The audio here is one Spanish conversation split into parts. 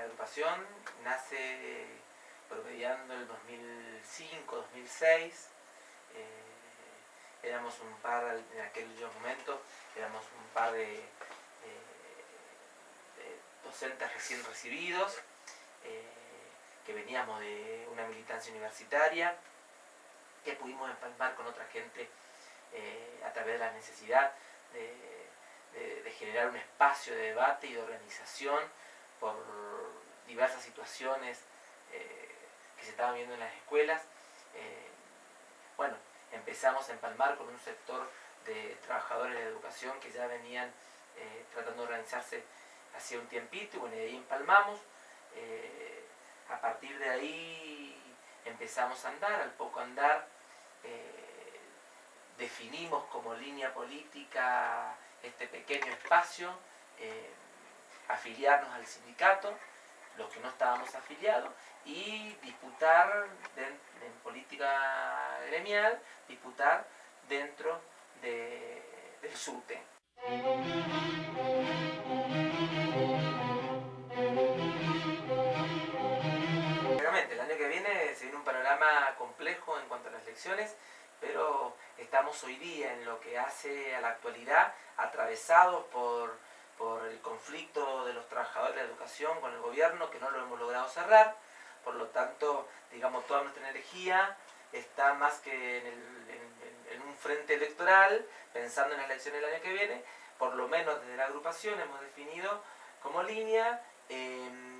agrupación nace promediando el 2005-2006. Éramos un par, en aquellos momentos, éramos un par de docentes recién recibidos, que veníamos de una militancia universitaria, que pudimos empalmar con otra gente a través de la necesidad de generar un espacio de debate y de organización por diversas situaciones que se estaban viendo en las escuelas. Bueno, empezamos a empalmar con un sector de trabajadores de educación que ya venían tratando de organizarse hacía un tiempito, y bueno, y ahí empalmamos. A partir de ahí empezamos a andar. Al poco andar definimos como línea política este pequeño espacio, afiliarnos al sindicato, los que no estábamos afiliados, y disputar en política gremial, disputar dentro del SUTE. Realmente, el año que viene se viene un panorama complejo en cuanto a las elecciones, pero estamos hoy día en lo que hace a la actualidad atravesados por el conflicto de los trabajadores de la educación con el gobierno, que no lo hemos logrado cerrar. Por lo tanto, digamos, toda nuestra energía está más que en un frente electoral, pensando en las elecciones del año que viene. Por lo menos desde la agrupación hemos definido como línea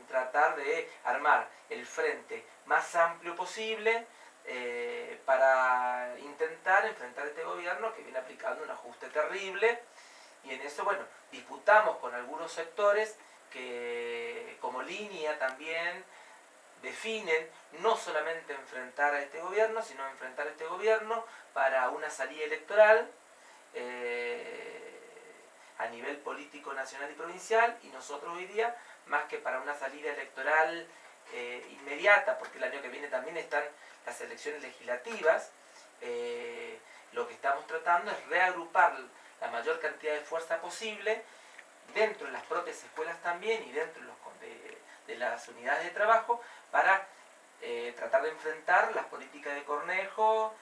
tratar de armar el frente más amplio posible para intentar enfrentar a este gobierno que viene aplicando un ajuste terrible. Y en eso, bueno, disputamos con algunos sectores que como línea también definen no solamente enfrentar a este gobierno, sino enfrentar a este gobierno para una salida electoral a nivel político nacional y provincial, y nosotros hoy día, más que para una salida electoral inmediata, porque el año que viene también están las elecciones legislativas, lo que estamos tratando es reagrupar la mayor cantidad de fuerza posible dentro de las propias escuelas también y dentro de las unidades de trabajo para tratar de enfrentar las políticas de Cornejo,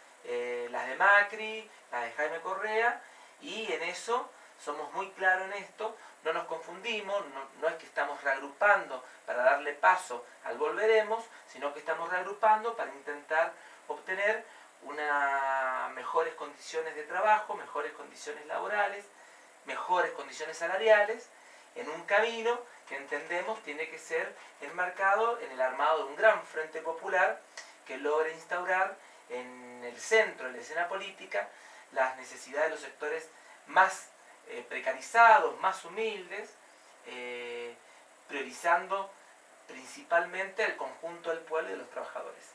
las de Macri, las de Jaime Correa, y en eso somos muy claros en esto, no nos confundimos, no es que estamos reagrupando para darle paso al volveremos, sino que estamos reagrupando para intentar obtener mejores condiciones de trabajo, mejores condiciones laborales, mejores condiciones salariales, en un camino que entendemos tiene que ser enmarcado en el armado de un gran frente popular que logre instaurar en el centro de la escena política las necesidades de los sectores más precarizados, más humildes, priorizando principalmente el conjunto del pueblo y de los trabajadores.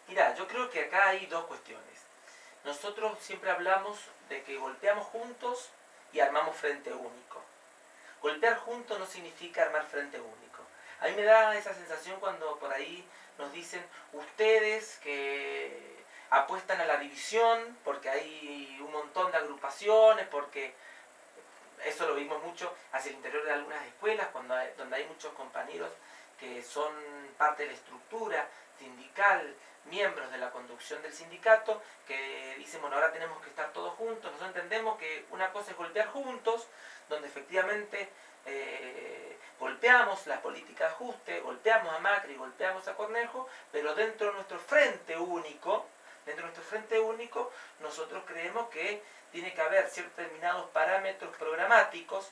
Mira, yo creo que acá hay dos cuestiones. Nosotros siempre hablamos de que golpeamos juntos y armamos frente único. Golpear juntos no significa armar frente único. A mí me da esa sensación cuando por ahí nos dicen ustedes que apuestan a la división porque hay un montón de agrupaciones, porque eso lo vimos mucho hacia el interior de algunas escuelas donde hay muchos compañeros que son parte de la estructura sindical, miembros de la conducción del sindicato, que dicen, bueno, ahora tenemos que estar todos juntos. Nosotros entendemos que una cosa es golpear juntos, donde efectivamente golpeamos las políticas de ajuste, golpeamos a Macri, golpeamos a Cornejo, pero dentro de nuestro frente único, nosotros creemos que tiene que haber ciertos determinados parámetros programáticos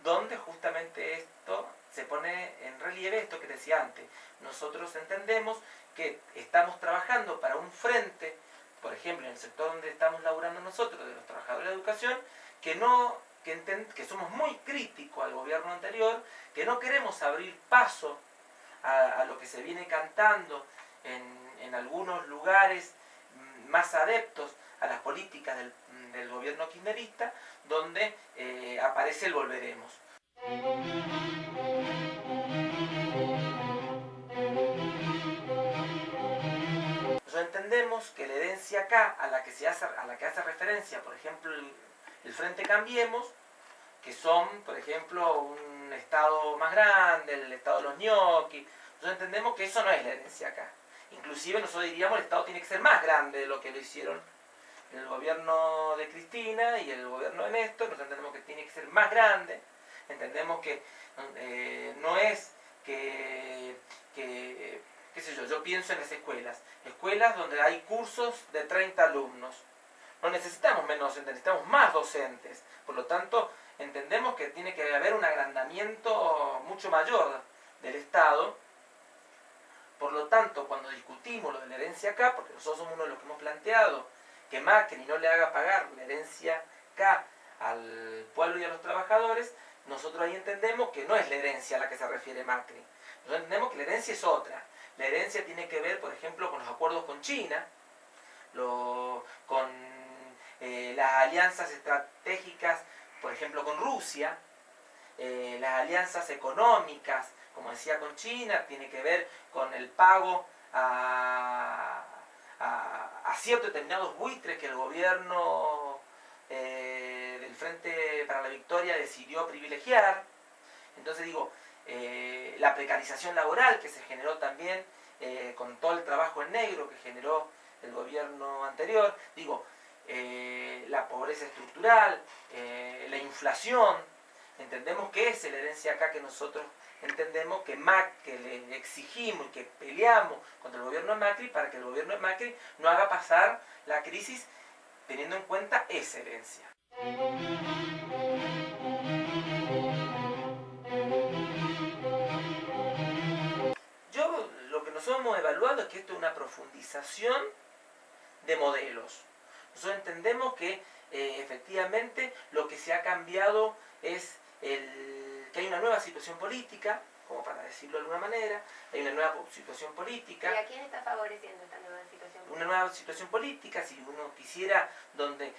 donde justamente esto se pone en relieve, esto que decía antes. Nosotros entendemos que estamos trabajando para un frente, por ejemplo, en el sector donde estamos laburando nosotros, de los trabajadores de la educación, que somos muy críticos al gobierno anterior, que no queremos abrir paso a lo que se viene cantando en algunos lugares más adeptos a las políticas del gobierno kirchnerista, donde aparece el volveremos. Nosotros entendemos que la herencia K a la que hace referencia, por ejemplo, el Frente Cambiemos, que son, por ejemplo, un estado más grande, el estado de los ñoquis, nosotros entendemos que eso no es la herencia K. Inclusive nosotros diríamos que el estado tiene que ser más grande de lo que lo hicieron el gobierno de Cristina y el gobierno de Néstor. Nosotros entendemos que tiene que ser más grande, entendemos que no es que qué sé yo pienso en las escuelas donde hay cursos de 30 alumnos. No necesitamos menos docentes, necesitamos más docentes. Por lo tanto, entendemos que tiene que haber un agrandamiento mucho mayor del Estado. Por lo tanto, cuando discutimos lo de la herencia K, porque nosotros somos uno de los que hemos planteado que Macri no le haga pagar la herencia K al pueblo y a los trabajadores, nosotros ahí entendemos que no es la herencia a la que se refiere Macri. Nosotros entendemos que la herencia es otra. La herencia tiene que ver, por ejemplo, con los acuerdos con China, con las alianzas estratégicas, por ejemplo, con Rusia, las alianzas económicas, como decía, con China, tiene que ver con el pago a ciertos determinados buitres que el gobierno del Frente para la Victoria decidió privilegiar. Entonces digo, la precarización laboral que se generó también con todo el trabajo en negro que generó el gobierno anterior, digo, la pobreza estructural, la inflación. Entendemos que esa es la herencia acá que nosotros entendemos que le exigimos y que peleamos contra el gobierno de Macri para que el gobierno de Macri no haga pasar la crisis teniendo en cuenta esa herencia. Yo lo que nosotros hemos evaluado es que esto es una profundización de modelos. Nosotros entendemos que efectivamente lo que se ha cambiado es que hay una nueva situación política, como para decirlo de alguna manera, hay una nueva situación política. ¿Y a quién está favoreciendo esta nueva situación política? Una nueva situación política, si uno quisiera, donde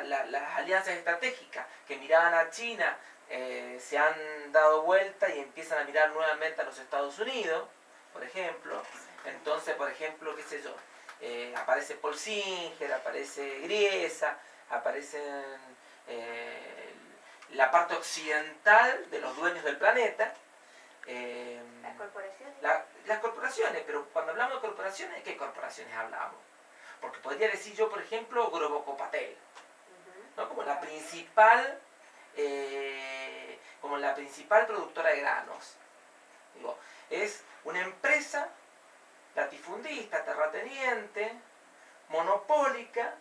las alianzas estratégicas que miraban a China se han dado vuelta y empiezan a mirar nuevamente a los Estados Unidos, por ejemplo. Entonces, por ejemplo, qué sé yo, aparece Paul Singer, aparece Griesa, aparecen la parte occidental de los dueños del planeta. ¿Las corporaciones? Las corporaciones, pero cuando hablamos de corporaciones, ¿de qué corporaciones hablamos? Porque podría decir yo, por ejemplo, Grobocopatel, ¿no? Como la principal productora de granos. Digo, es una empresa latifundista, terrateniente, monopólica,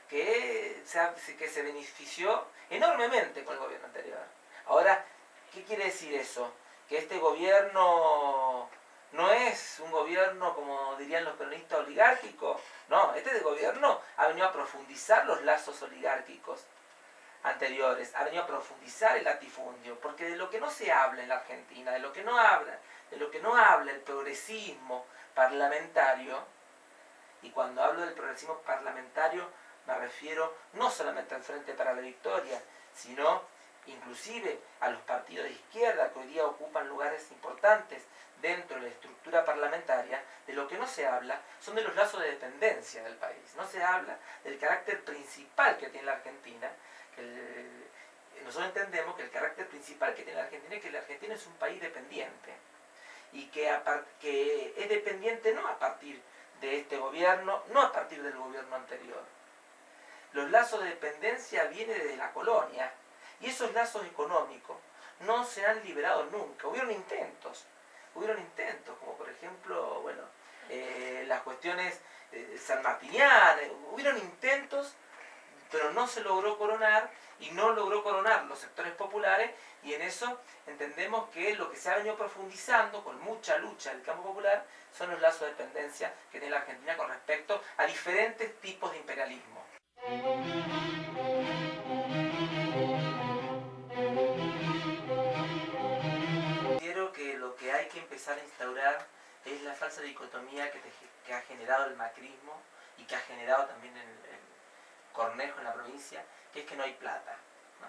que se benefició enormemente con el gobierno anterior. Ahora, ¿qué quiere decir eso? Que este gobierno no es un gobierno, como dirían los peronistas, oligárquico. No, este gobierno ha venido a profundizar los lazos oligárquicos anteriores, ha venido a profundizar el latifundio, porque de lo que no se habla en la Argentina, de lo que no habla el progresismo parlamentario, y cuando hablo del progresismo parlamentario me refiero no solamente al Frente para la Victoria, sino inclusive a los partidos de izquierda que hoy día ocupan lugares importantes dentro de la estructura parlamentaria. De lo que no se habla son de los lazos de dependencia del país. No se habla del carácter principal que tiene la Argentina. Nosotros entendemos que el carácter principal que tiene la Argentina es que la Argentina es un país dependiente y que es dependiente no a partir de este gobierno, no a partir del gobierno anterior. Los lazos de dependencia vienen desde la colonia y esos lazos económicos no se han liberado nunca. Hubieron intentos, como por ejemplo, bueno, las cuestiones sanmartinianas, hubieron intentos, pero no se logró coronar, y no logró coronar los sectores populares, y en eso entendemos que lo que se ha venido profundizando con mucha lucha del campo popular son los lazos de dependencia que tiene la Argentina con respecto a diferentes tipos de imperialismo. Considero que lo que hay que empezar a instaurar es la falsa dicotomía que ha generado el macrismo y que ha generado también el Cornejo en la provincia, que es que no hay plata, ¿no?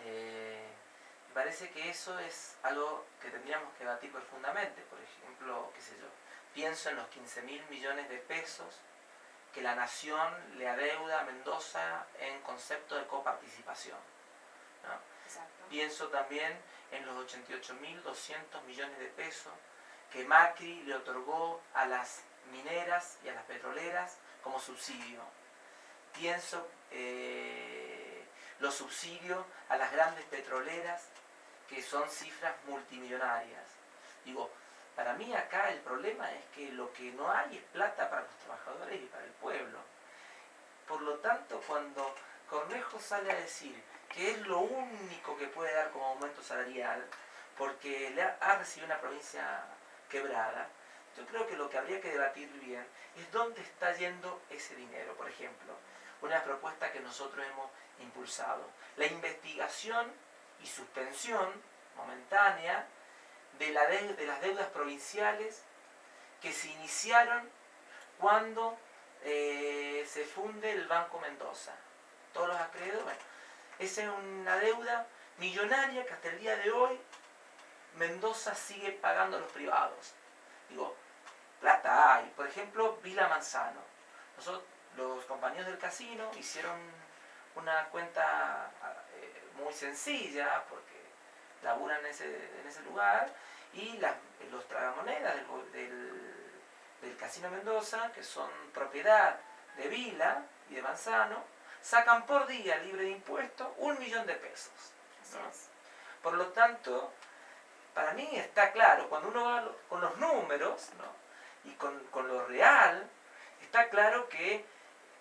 Me parece que eso es algo que tendríamos que debatir profundamente. Por ejemplo, qué sé yo, pienso en los 15.000 millones de pesos que la Nación le adeuda a Mendoza en concepto de coparticipación, ¿no? Exacto. Pienso también en los 88.200 millones de pesos que Macri le otorgó a las mineras y a las petroleras como subsidio. Pienso los subsidios a las grandes petroleras, que son cifras multimillonarias. Digo, para mí acá el problema es que lo que no hay es plata para los trabajadores y para el pueblo. Por lo tanto, cuando Cornejo sale a decir que es lo único que puede dar como aumento salarial, porque ha recibido una provincia quebrada, yo creo que lo que habría que debatir bien es dónde está yendo ese dinero. Por ejemplo, una propuesta que nosotros hemos impulsado, la investigación y suspensión momentánea de las deudas provinciales que se iniciaron cuando se funde el Banco Mendoza. Todos los acreedores, bueno, esa es una deuda millonaria que hasta el día de hoy Mendoza sigue pagando a los privados. Digo, plata hay. Por ejemplo, Vila Manzano. Nosotros, los compañeros del casino, hicieron una cuenta muy sencilla, porque laburan en ese lugar, y los tragamonedas del Casino Mendoza, que son propiedad de Vila y de Manzano, sacan por día libre de impuestos 1 millón de pesos, ¿no? Por lo tanto, para mí está claro, cuando uno va con los números, ¿no? Y con lo real, está claro que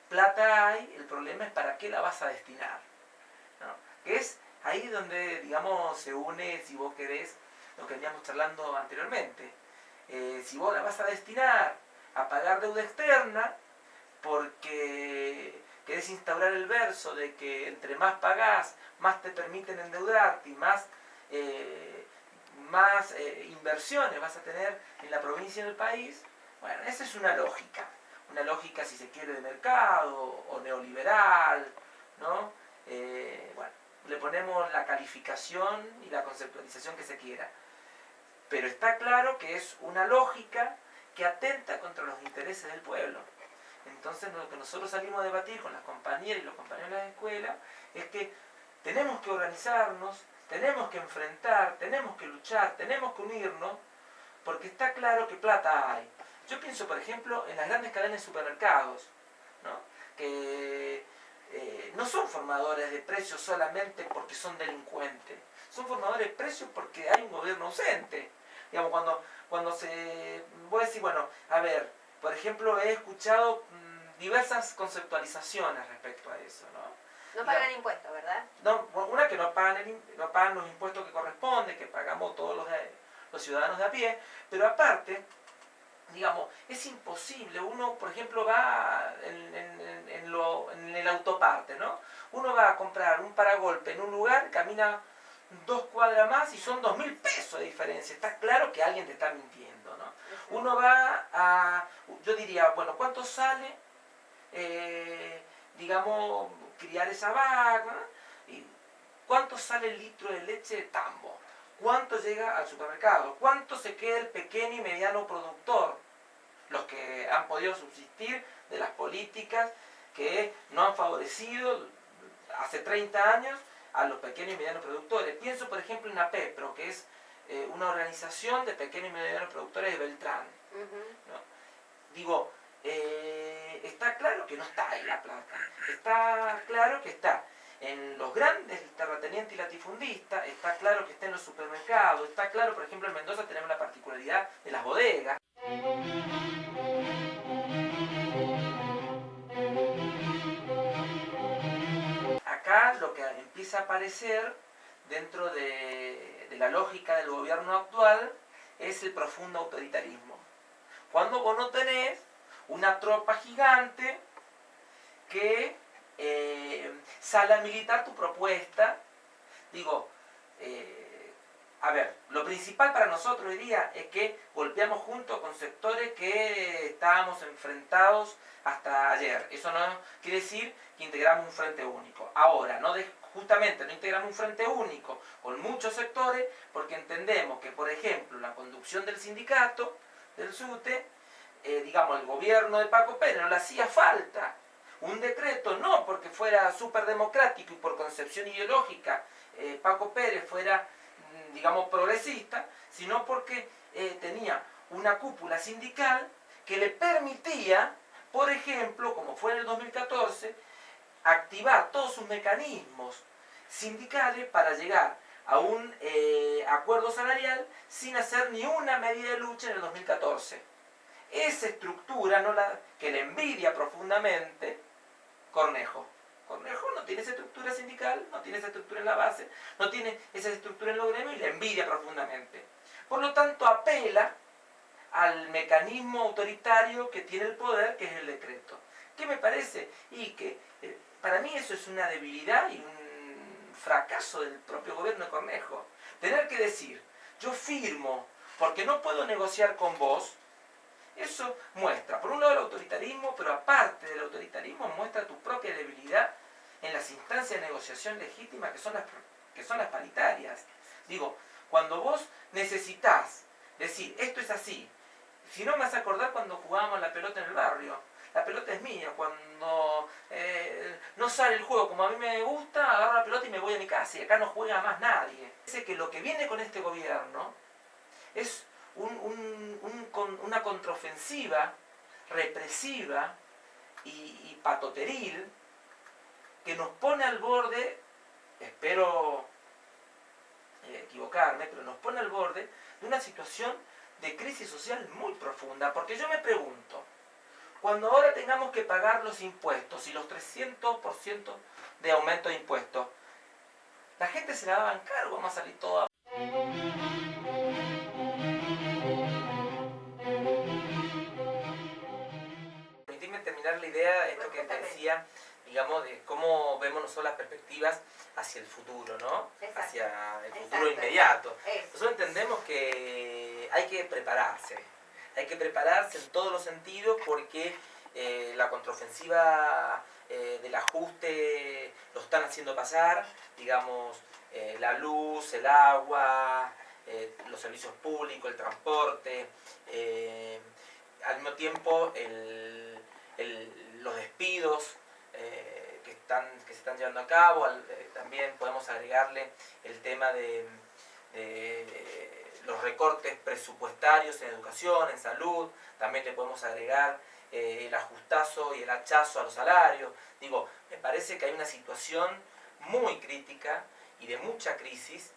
plata hay, el problema es para qué la vas a destinar, ¿no? Que es ahí donde, digamos, se une, si vos querés, lo que veníamos charlando anteriormente. Si vos la vas a destinar a pagar deuda externa, porque querés instaurar el verso de que entre más pagás, más te permiten endeudarte y más inversiones vas a tener en la provincia y en el país, bueno, esa es una lógica si se quiere de mercado o neoliberal, ¿no? Bueno, le ponemos la calificación y la conceptualización que se quiera, pero está claro que es una lógica que atenta contra los intereses del pueblo. Entonces, lo que nosotros salimos a debatir con las compañeras y los compañeros de la escuela es que tenemos que organizarnos, tenemos que enfrentar, tenemos que luchar, tenemos que unirnos, porque está claro que plata hay. Yo pienso, por ejemplo, en las grandes cadenas de supermercados, ¿no? Que no son formadores de precios solamente porque son delincuentes, son formadores de precios porque hay un gobierno ausente. Digamos, cuando voy a decir, bueno, a ver, por ejemplo, he escuchado diversas conceptualizaciones respecto a eso, ¿no? No pagan impuestos, ¿verdad? No, una que no pagan los impuestos que corresponden, que pagamos todos los ciudadanos de a pie, pero aparte, digamos, es imposible. Uno, por ejemplo, va en el autoparte, ¿no? Uno va a comprar un paragolpe en un lugar, camina 2 cuadras más y son 2.000 pesos de diferencia. Está claro que alguien te está mintiendo, ¿no? Uno va a, yo diría, bueno, ¿cuánto sale, digamos, criar esa vaca, ¿no? ¿Y cuánto sale el litro de leche de tambo? ¿Cuánto llega al supermercado? ¿Cuánto se queda el pequeño y mediano productor? Los que han podido subsistir de las políticas que no han favorecido hace 30 años a los pequeños y medianos productores. Pienso, por ejemplo, en APEPRO, que es una organización de pequeños y medianos productores de Beltrán, ¿no? Digo, está claro que no está ahí la plata. Está claro que está en los grandes terratenientes y latifundistas, está claro que está en los supermercados, está claro, por ejemplo, en Mendoza tenemos la particularidad de las bodegas. Acá lo que empieza a aparecer dentro de la lógica del gobierno actual es el profundo autoritarismo. Cuando vos no tenés una tropa gigante que sale a militar tu propuesta, digo, a ver, lo principal para nosotros hoy día es que golpeamos juntos con sectores que estábamos enfrentados hasta ayer. Eso no quiere decir que integramos un frente único. Ahora, justamente no integramos un frente único con muchos sectores porque entendemos que, por ejemplo, la conducción del sindicato, del SUTE, digamos, el gobierno de Paco Pérez no le hacía falta un decreto, no porque fuera súper democrático y por concepción ideológica Paco Pérez fuera, digamos, progresista, sino porque tenía una cúpula sindical que le permitía, por ejemplo, como fue en el 2014, activar todos sus mecanismos sindicales para llegar a un acuerdo salarial sin hacer ni una medida de lucha en el 2014. Esa estructura que le envidia profundamente Cornejo. Cornejo no tiene esa estructura sindical, no tiene esa estructura en la base, no tiene esa estructura en los gremios y le envidia profundamente. Por lo tanto, apela al mecanismo autoritario que tiene el poder, que es el decreto. ¿Qué me parece? Y que para mí eso es una debilidad y un fracaso del propio gobierno de Cornejo. Tener que decir, yo firmo porque no puedo negociar con vos, eso muestra, por un lado, el autoritarismo, pero aparte del autoritarismo muestra tu propia debilidad en las instancias de negociación legítimas que son las paritarias. Digo, cuando vos necesitás decir, esto es así, si no me vas a acordar cuando jugábamos la pelota en el barrio, la pelota es mía, cuando no sale el juego como a mí me gusta, agarro la pelota y me voy a mi casa y acá no juega más nadie. Parece que lo que viene con este gobierno es una contraofensiva represiva y patoteril que nos pone al borde, espero equivocarme, pero nos pone al borde de una situación de crisis social muy profunda, porque yo me pregunto, cuando ahora tengamos que pagar los impuestos y los 300% de aumento de impuestos, ¿la gente se la va a bancar o vamos a salir todos a... Permitidme terminar la idea, esto que te decía, digamos, de cómo vemos nosotros las perspectivas hacia el futuro, ¿no? Exacto. Hacia el futuro inmediato. Eso. Nosotros entendemos que hay que prepararse en todos los sentidos porque la contraofensiva del ajuste lo están haciendo pasar, digamos, la luz, el agua, los servicios públicos, el transporte, al mismo tiempo los despidos que se están llevando a cabo, también podemos agregarle el tema de los recortes presupuestarios en educación, en salud, también le podemos agregar el ajustazo y el hachazo a los salarios. Digo, me parece que hay una situación muy crítica y de mucha crisis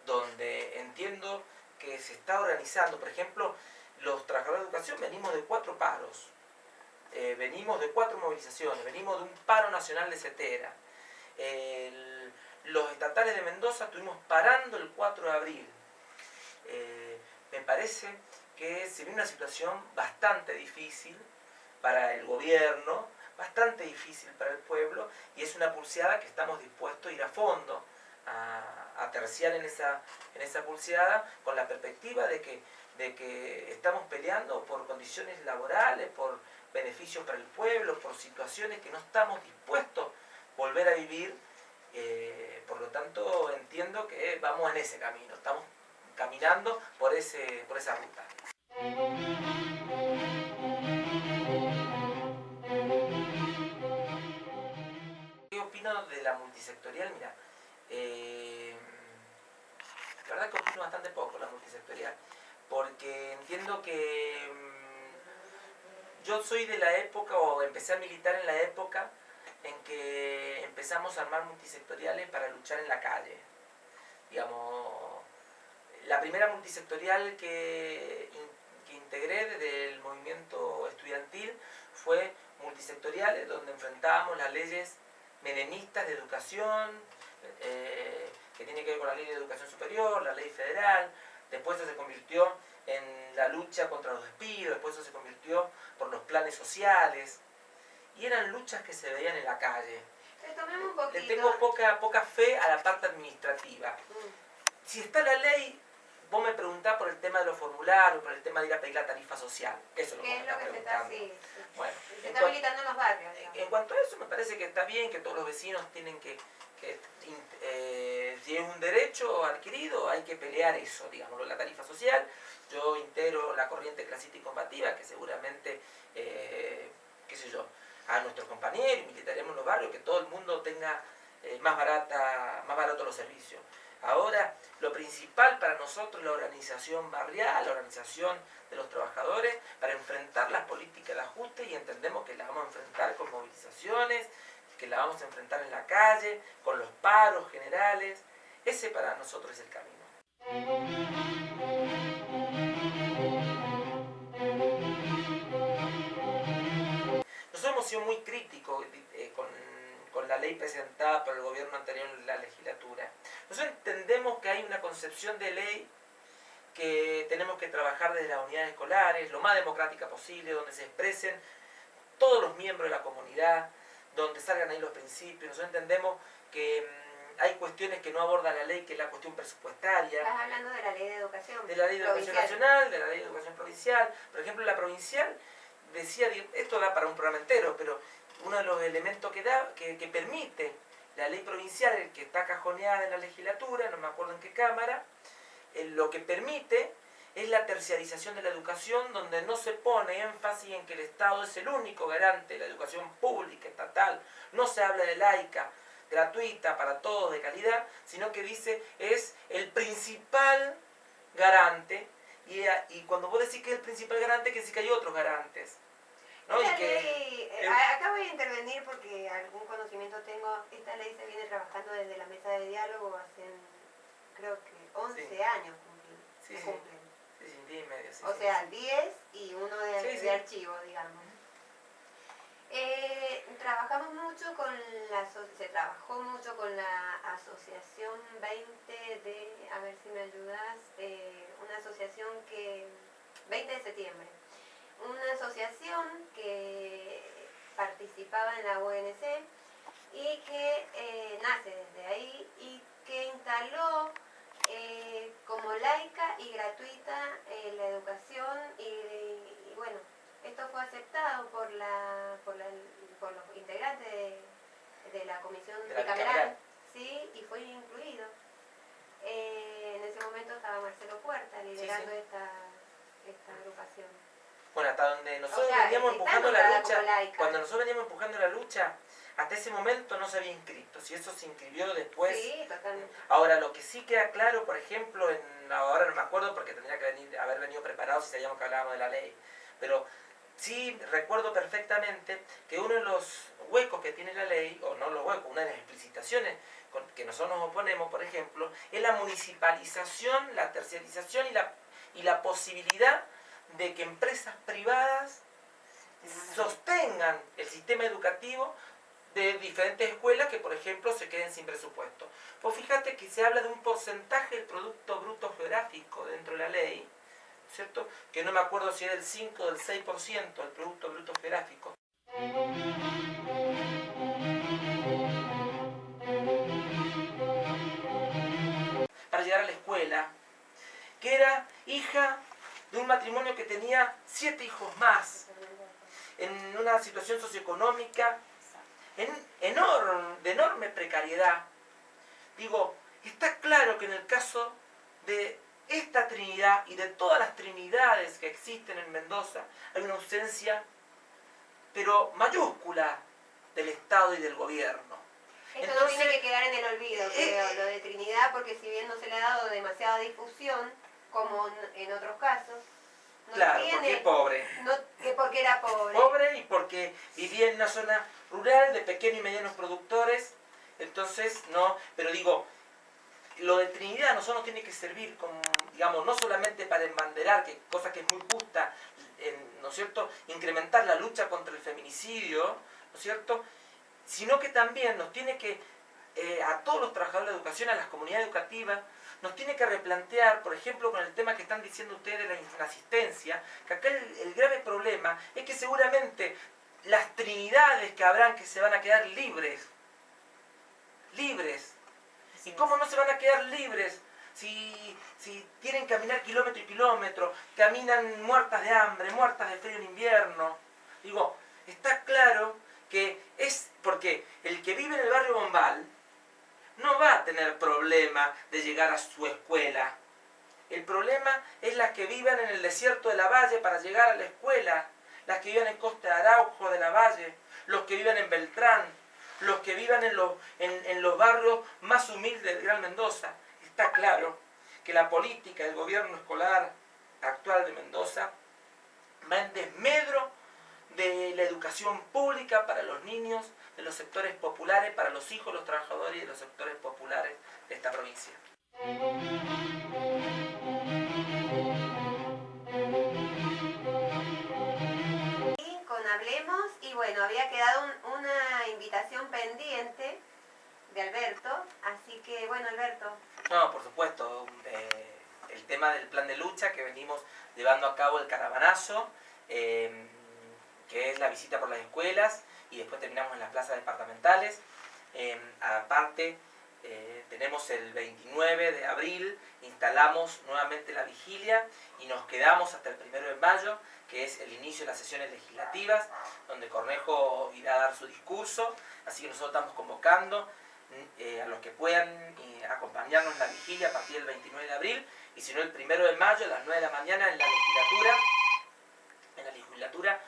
donde entiendo que se está organizando, por ejemplo, los trabajadores de educación venimos de 4 paros, venimos de 4 movilizaciones, venimos de un paro nacional de Cetera. Los estatales de Mendoza estuvimos parando el 4 de abril. Me parece que se viene una situación bastante difícil para el gobierno, bastante difícil para el pueblo, y es una pulseada que estamos dispuestos a ir a fondo, a terciar en esa pulseada, con la perspectiva de que estamos peleando por condiciones laborales, por beneficios para el pueblo, por situaciones que no estamos dispuestos a volver a vivir. Por lo tanto, entiendo que vamos en ese camino, estamos caminando por esa ruta. ¿Qué opino de la multisectorial? Mira, la verdad que opino bastante poco la multisectorial, porque entiendo que yo soy de la época, o empecé a militar en la época en que empezamos a armar multisectoriales para luchar en la calle. Digamos, la primera multisectorial que integré desde el movimiento estudiantil fue multisectoriales, donde enfrentábamos las leyes menemistas de educación, que tiene que ver con la ley de educación superior, la ley federal. Después eso se convirtió en la lucha contra los despidos, después eso se convirtió por los planes sociales, y eran luchas que se veían en la calle. Retomemos un poquito. Le tengo poca fe a la parte administrativa. Si está la ley, vos me preguntás por el tema de los formularios, por el tema de ir a pedir la tarifa social. Eso es lo que me estás preguntando. Bueno, se está habilitando en los barrios. En cuanto a eso, me parece que está bien que todos los vecinos tienen que si es un derecho adquirido, hay que pelear eso, digamos, la tarifa social. Yo integro la corriente clasista y combativa, que seguramente, qué sé yo, a nuestros compañeros, militaremos en los barrios, que todo el mundo tenga más baratos los servicios. Ahora, lo principal para nosotros es la organización barrial, la organización de los trabajadores, para enfrentar las políticas de ajuste, y entendemos que las vamos a enfrentar con movilizaciones, que la vamos a enfrentar en la calle, con los paros generales. Ese para nosotros es el camino. Nosotros hemos sido muy críticos con la ley presentada por el gobierno anterior en la legislatura. Nosotros entendemos que hay una concepción de ley que tenemos que trabajar desde las unidades escolares, lo más democrática posible, donde se expresen todos los miembros de la comunidad, donde salgan ahí los principios. Nosotros entendemos que hay cuestiones que no aborda la ley, que es la cuestión presupuestaria. Estás hablando de la ley de educación. De la ley de educación nacional, de la ley de educación provincial. Por ejemplo, la provincial decía, esto da para un programa entero, pero uno de los elementos que permite la ley provincial, el que está cajoneada en la legislatura, no me acuerdo en qué cámara, lo que permite es la terciarización de la educación, donde no se pone énfasis en que el Estado es el único garante de la educación pública, estatal. No se habla de laica, gratuita, para todos, de calidad, sino que dice es el principal garante, y cuando vos decís que es el principal garante, quiere decir que hay otros garantes, ¿no? Esta ley, acá voy a intervenir porque algún conocimiento tengo. Esta ley se viene trabajando desde la mesa de diálogo hace, creo que 11 años cumplen. Sí, 10 y medio. O sea, 10 y uno de archivo, digamos. Trabajamos mucho se trabajó mucho con la asociación 20 de, a ver si me ayudas, una asociación 20 de septiembre, una asociación que participaba en la UNC y que nace desde ahí y que instaló como laica y gratuita la educación y bueno, esto fue aceptado por los integrantes de la comisión bicameral, sí, y fue incluido. En ese momento estaba Marcelo Puerta liderando esta agrupación. Bueno, hasta donde nosotros veníamos empujando la lucha, cuando nosotros veníamos empujando la lucha, hasta ese momento no se había inscrito. Si eso se inscribió después. Sí, totalmente. Ahora, lo que sí queda claro, por ejemplo, ahora no me acuerdo porque tendría que haber venido preparado si sabíamos que hablábamos de la ley, pero sí recuerdo perfectamente que uno de los huecos que tiene la ley, o no los huecos, una de las explicitaciones que nosotros nos oponemos, por ejemplo, es la municipalización, la terciarización y la posibilidad de que empresas privadas sostengan el sistema educativo de diferentes escuelas que, por ejemplo, se queden sin presupuesto. Pues fíjate que se habla de un porcentaje del Producto Bruto Geográfico dentro de la ley, ¿cierto? Que no me acuerdo si era del 5 o del 6% del Producto Bruto Geográfico. Para llegar a la escuela, que era hija de un matrimonio que tenía 7 hijos más, en una situación socioeconómica de enorme precariedad. Digo, está claro que en el caso de esta Trinidad y de todas las Trinidades que existen en Mendoza, hay una ausencia, pero mayúscula, del Estado y del gobierno. Esto no tiene que quedar en el olvido, creo, lo de Trinidad, porque si bien no se le ha dado demasiada difusión, como en otros casos, no claro, tiene, porque es pobre. Porque era pobre. Pobre y porque vivía en una zona rural de pequeños y medianos productores, entonces no, pero digo, lo de Trinidad a nosotros nos tiene que servir como, digamos, no solamente para embanderar, que cosa que es muy justa, ¿no es cierto?, incrementar la lucha contra el feminicidio, ¿no es cierto?, sino que también nos tiene que, a todos los trabajadores de la educación, a las comunidades educativas, nos tiene que replantear, por ejemplo, con el tema que están diciendo ustedes de la asistencia, que acá el grave problema es que seguramente las Trinidades que habrán que se van a quedar libres. ¿Y cómo no se van a quedar libres si tienen que caminar kilómetro y kilómetro, caminan muertas de hambre, muertas de frío en invierno. Digo, está claro que es porque el que vive en el barrio Bombal no va a tener problema de llegar a su escuela. El problema es las que vivan en el desierto de la Valle para llegar a la escuela, las que vivan en Costa de Araujo de la Valle, los que vivan en Beltrán, los que vivan en los barrios más humildes del Gran Mendoza. Está claro que la política del gobierno escolar actual de Mendoza va en desmedro de la educación pública para los niños de los sectores populares, para los hijos de los trabajadores y de los sectores populares de esta provincia. Y con Hablemos, y bueno, había quedado una invitación pendiente de Alberto, así que bueno, Alberto. No, por supuesto, el tema del plan de lucha que venimos llevando a cabo, el caravanazo, que es la visita por las escuelas y después terminamos en las plazas departamentales. Aparte, tenemos el 29 de abril, instalamos nuevamente la vigilia y nos quedamos hasta el 1 de mayo, que es el inicio de las sesiones legislativas, donde Cornejo irá a dar su discurso, así que nosotros estamos convocando a los que puedan acompañarnos en la vigilia a partir del 29 de abril, y si no el 1 de mayo a las 9 de la mañana en la legislatura,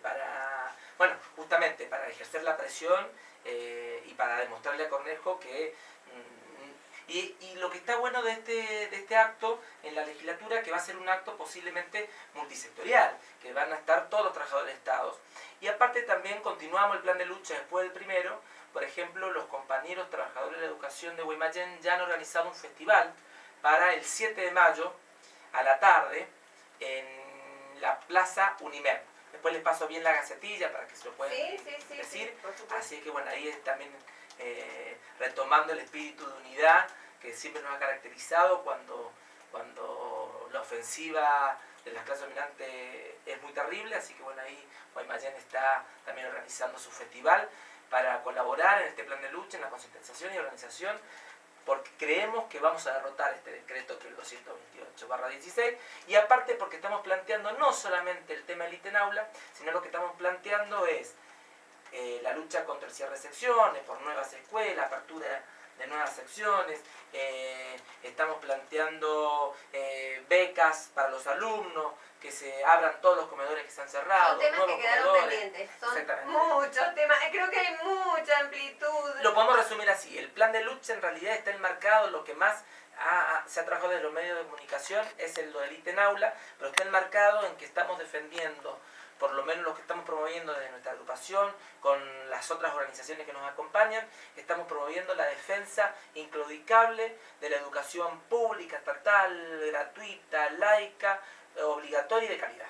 para, bueno, justamente para ejercer la presión y para demostrarle a Cornejo que... Y lo que está bueno de este acto en la legislatura, que va a ser un acto posiblemente multisectorial, que van a estar todos los trabajadores del Estado. Y aparte también continuamos el plan de lucha después del 1. Por ejemplo, los compañeros trabajadores de la educación de Guaymallén ya han organizado un festival para el 7 de mayo a la tarde en la Plaza Unimed. Después les paso bien la gacetilla para que se lo puedan decir. Sí, así que bueno, ahí es también retomando el espíritu de unidad que siempre nos ha caracterizado cuando la ofensiva de las clases dominantes es muy terrible. Así que bueno, ahí Guaymallén está también organizando su festival para colaborar en este plan de lucha, en la concientización y organización, porque creemos que vamos a derrotar este decreto, que es el 228/16, y aparte porque estamos planteando no solamente el tema del ítem aula, sino lo que estamos planteando es la lucha contra el cierre de secciones, por nuevas escuelas, apertura de nuevas secciones, estamos planteando becas para los alumnos, que se abran todos los comedores que se han cerrado. Son temas que quedaron pendientes, son muchos temas, creo que hay mucha amplitud. Lo podemos resumir así, el plan de lucha en realidad está enmarcado, lo que más se ha trabajado desde los medios de comunicación es lo del ítem aula, pero está enmarcado en que estamos defendiendo, por lo menos lo que estamos promoviendo desde nuestra agrupación, con las otras organizaciones que nos acompañan, estamos promoviendo la defensa inclaudicable de la educación pública, estatal, gratuita, laica, obligatoria y de calidad.